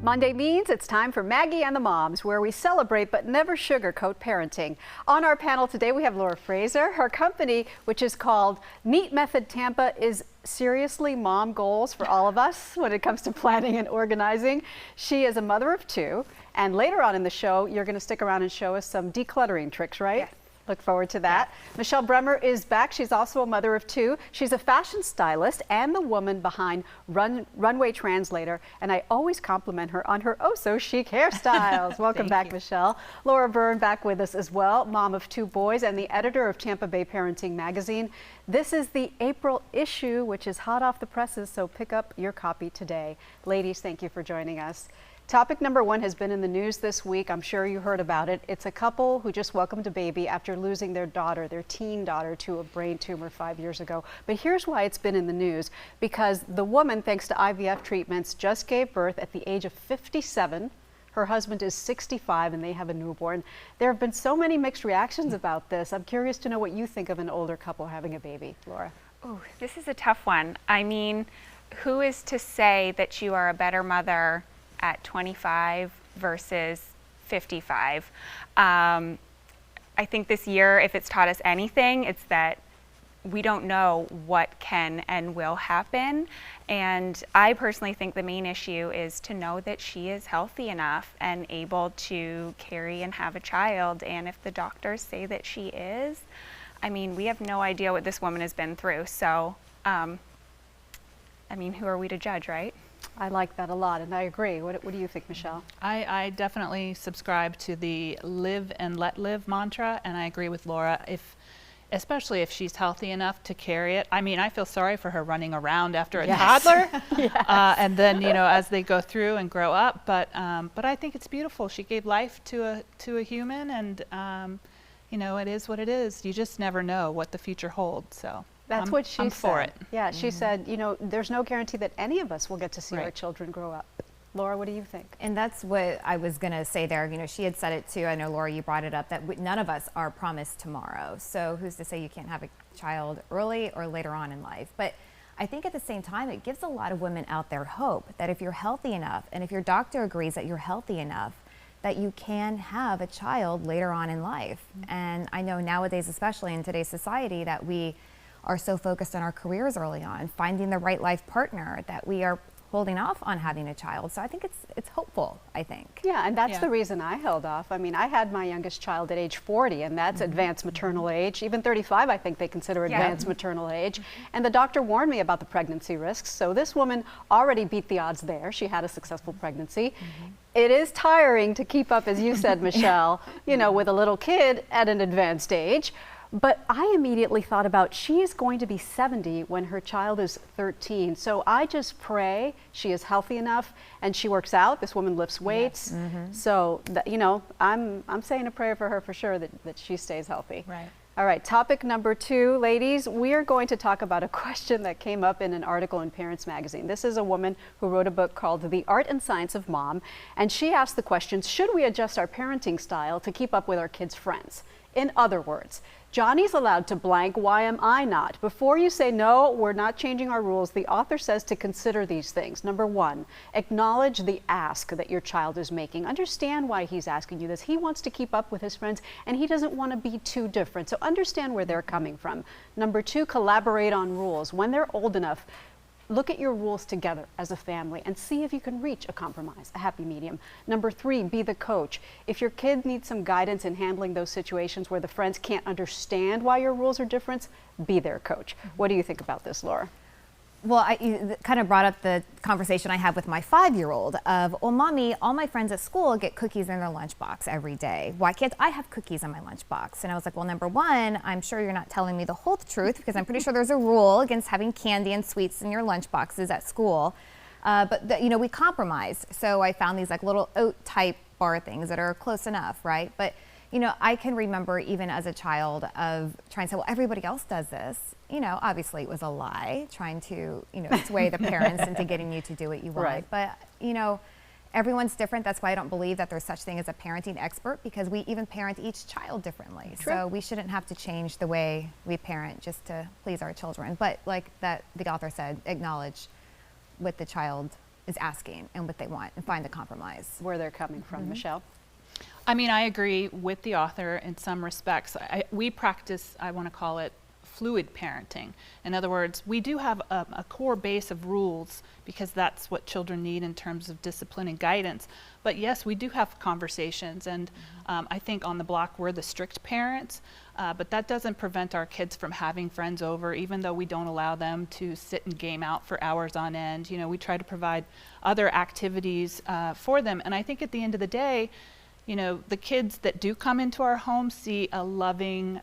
Monday means it's time for Maggie and the Moms, where we celebrate but never sugarcoat parenting. On our panel today, we have Laura Fraser. Her company, which is called Neat Method Tampa, is seriously mom goals for all of us when it comes to planning and organizing. She is a mother of two, and later on in the show, you're going to stick around and show us some decluttering tricks, right? Yes. Look forward to that. Yes. Michelle Bremer is back. She's also a mother of two. She's a fashion stylist and the woman behind Runway Translator, and I always compliment her on her oh-so-chic hairstyles. Welcome back, Michelle. Laura Byrne back with us as well, mom of two boys and the editor of Tampa Bay Parenting Magazine. This is the April issue, which is hot off the presses, so pick up your copy today. Ladies, thank you for joining us. Topic number one has been in the news this week. I'm sure you heard about it. It's a couple who just welcomed a baby after losing their daughter, their teen daughter, to a brain tumor 5 years ago. But here's why it's been in the news. Because the woman, thanks to IVF treatments, just gave birth at the age of 57. Her husband is 65 and they have a newborn. There have been so many mixed reactions about this. I'm curious to know what you think of an older couple having a baby. Laura. Oh, this is a tough one. I mean, who is to say that you are a better mother at 25 versus 55. I think this year, if it's taught us anything, it's that we don't know what can and will happen. And I personally think the main issue is to know that she is healthy enough and able to carry and have a child. And if the doctors say that she is, I mean, we have no idea what this woman has been through. So, I mean, who are we to judge, right? I like that a lot, and I agree. What do you think, Michelle? I definitely subscribe to the live and let live mantra, and I agree with Laura. Especially if she's healthy enough to carry it. I mean, I feel sorry for her running around after a toddler, yes. And then as they go through and grow up. But I think it's beautiful. She gave life to a human, and it is what it is. You just never know what the future holds. So. That's what she said. For it. Yeah, she said, there's no guarantee that any of us will get to see our children grow up. Laura, what do you think? And that's what I was going to say there. She had said it too. I know, Laura, you brought it up, that none of us are promised tomorrow. So who's to say you can't have a child early or later on in life? But I think at the same time, it gives a lot of women out there hope that if you're healthy enough, and if your doctor agrees that you're healthy enough, that you can have a child later on in life. And I know nowadays, especially in today's society, that we are so focused on our careers early on, finding the right life partner, that we are holding off on having a child. So I think it's hopeful, I think. Yeah, and that's the reason I held off. I mean, I had my youngest child at age 40, and that's advanced maternal age. Even 35, I think they consider advanced maternal age. And the doctor warned me about the pregnancy risks. So this woman already beat the odds there. She had a successful pregnancy. It is tiring to keep up, as you said, Michelle, with a little kid at an advanced age. But I immediately thought about, she is going to be 70 when her child is 13. So I just pray she is healthy enough and she works out. This woman lifts weights. Yes. So, I'm saying a prayer for her for sure that she stays healthy. Right. All right, topic number two, ladies. We are going to talk about a question that came up in an article in Parents Magazine. This is a woman who wrote a book called The Art and Science of Mom. And she asked the question, should we adjust our parenting style to keep up with our kids' friends? In other words, Johnny's allowed to blank, why am I not? Before you say, no, we're not changing our rules, the author says to consider these things. Number one, acknowledge the ask that your child is making. Understand why he's asking you this. He wants to keep up with his friends and he doesn't want to be too different. So understand where they're coming from. Number two, collaborate on rules. When they're old enough, look at your rules together as a family and see if you can reach a compromise, a happy medium. Number three, be the coach. If your kid needs some guidance in handling those situations where the friends can't understand why your rules are different, be their coach. What do you think about this, Laura? Well, you kind of brought up the conversation I have with my 5-year-old of, well, Mommy, all my friends at school get cookies in their lunchbox every day. Why can't I have cookies in my lunchbox? And I was like, well, number one, I'm sure you're not telling me the whole truth, because I'm pretty sure there's a rule against having candy and sweets in your lunchboxes at school. But we compromised. So I found these like little oat type bar things that are close enough, right? But I can remember even as a child of trying to say, well, everybody else does this. Obviously it was a lie, trying to, sway the parents into getting you to do what you want. Right. But, everyone's different. That's why I don't believe that there's such thing as a parenting expert, because we even parent each child differently. True. So we shouldn't have to change the way we parent just to please our children. But like that the author said, acknowledge what the child is asking and what they want and find the compromise. Where they're coming from. Michelle? I mean, I agree with the author in some respects. We practice, I want to call it, fluid parenting. In other words, we do have a core base of rules because that's what children need in terms of discipline and guidance. But yes, we do have conversations, and I think on the block we're the strict parents, but that doesn't prevent our kids from having friends over, even though we don't allow them to sit and game out for hours on end. You know, we try to provide other activities for them, and I think at the end of the day, you know, the kids that do come into our home see a loving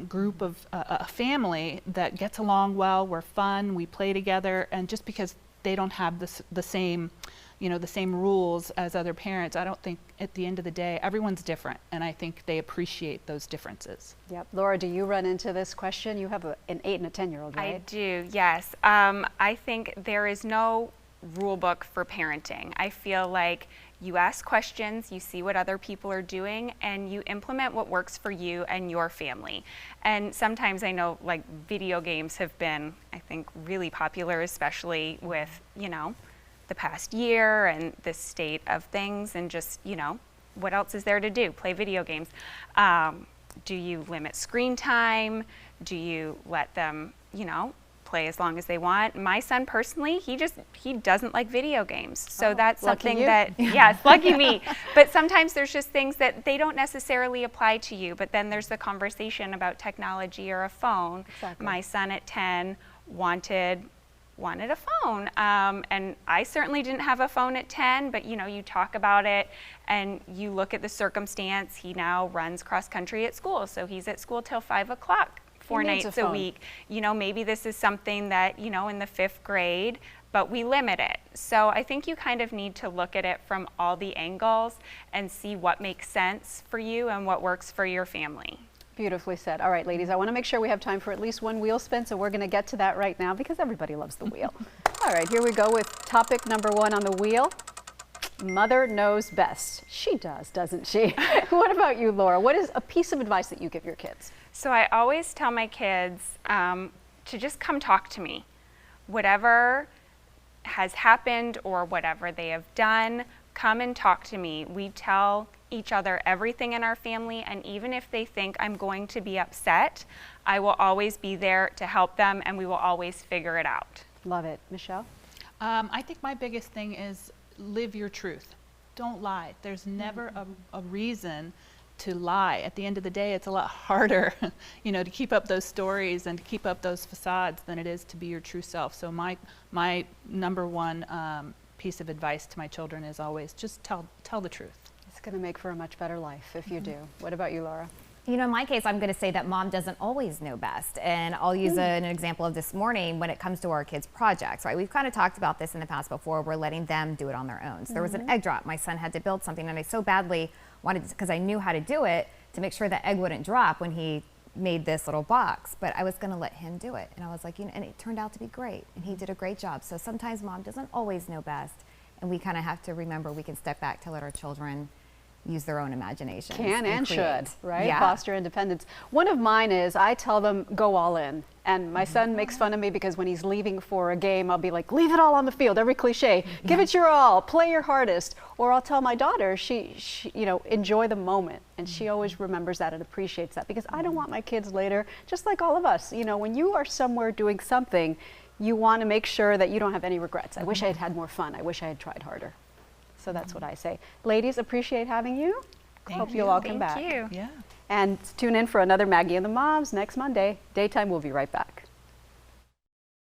group of a family that gets along well. We're fun, we play together, and just because they don't have the same, you know, the same rules as other parents, I don't think at the end of the day everyone's different, and I think they appreciate those differences. Yep. Laura, do you run into this question? You have an 8 and a 10-year-old, right? I do, yes. I think there is no rule book for parenting. I feel like you ask questions, you see what other people are doing, and you implement what works for you and your family. And sometimes I know, like, video games have been, I think, really popular, especially with, you know, the past year and the state of things, and just, you know, what else is there to do? Play video games. Do you limit screen time? Do you let them, you know, play as long as they want? My son personally, he doesn't like video games. So that's something that, yes, lucky me. But sometimes there's just things that they don't necessarily apply to you, but then there's the conversation about technology or a phone. Exactly. My son at 10 wanted a phone. And I certainly didn't have a phone at 10, but you know, you talk about it and you look at the circumstance. He now runs cross country at school. So he's at school till 5 o'clock. 4 nights a week. You know, maybe this is something that, you know, in the 5th grade, but we limit it. So I think you kind of need to look at it from all the angles and see what makes sense for you and what works for your family. Beautifully said. All right, ladies, I want to make sure we have time for at least one wheel spin, so we're going to get to that right now because everybody loves the wheel. All right, here we go with topic number 1 on the wheel. Mother knows best. She does, doesn't she? What about you, Laura? What is a piece of advice that you give your kids? So I always tell my kids to just come talk to me. Whatever has happened or whatever they have done, come and talk to me. We tell each other everything in our family, and even if they think I'm going to be upset, I will always be there to help them, and we will always figure it out. Love it. Michelle? I think my biggest thing is live your truth. Don't lie. There's never a reason to lie. At the end of the day, it's a lot harder, you know, to keep up those stories and to keep up those facades than it is to be your true self. So my number one piece of advice to my children is always just tell the truth. It's going to make for a much better life if you do. What about you, Laura? You know, in my case, I'm going to say that mom doesn't always know best. And I'll use an example of this morning when it comes to our kids' projects, right? We've kind of talked about this in the past before. We're letting them do it on their own. So there was an egg drop. My son had to build something, and I so badly wanted, because I knew how to do it, to make sure the egg wouldn't drop when he made this little box. But I was going to let him do it. And I was like, you know, and it turned out to be great. And he did a great job. So sometimes mom doesn't always know best. And we kind of have to remember we can step back to let our children use their own imagination. Can and should, right? Yeah. Foster independence. One of mine is I tell them go all in. And my son makes fun of me because when he's leaving for a game, I'll be like, leave it all on the field, every cliche. Give it your all, play your hardest. Or I'll tell my daughter, she you know, enjoy the moment. And she always remembers that and appreciates that, because I don't want my kids later, just like all of us, you know, when you are somewhere doing something, you want to make sure that you don't have any regrets. I wish I had had more fun. I wish I had tried harder. So that's what I say. Ladies, appreciate having you. Hope you'll all come back. Thank you. Yeah. And tune in for another Maggie and the Moms next Monday. Daytime, we'll be right back.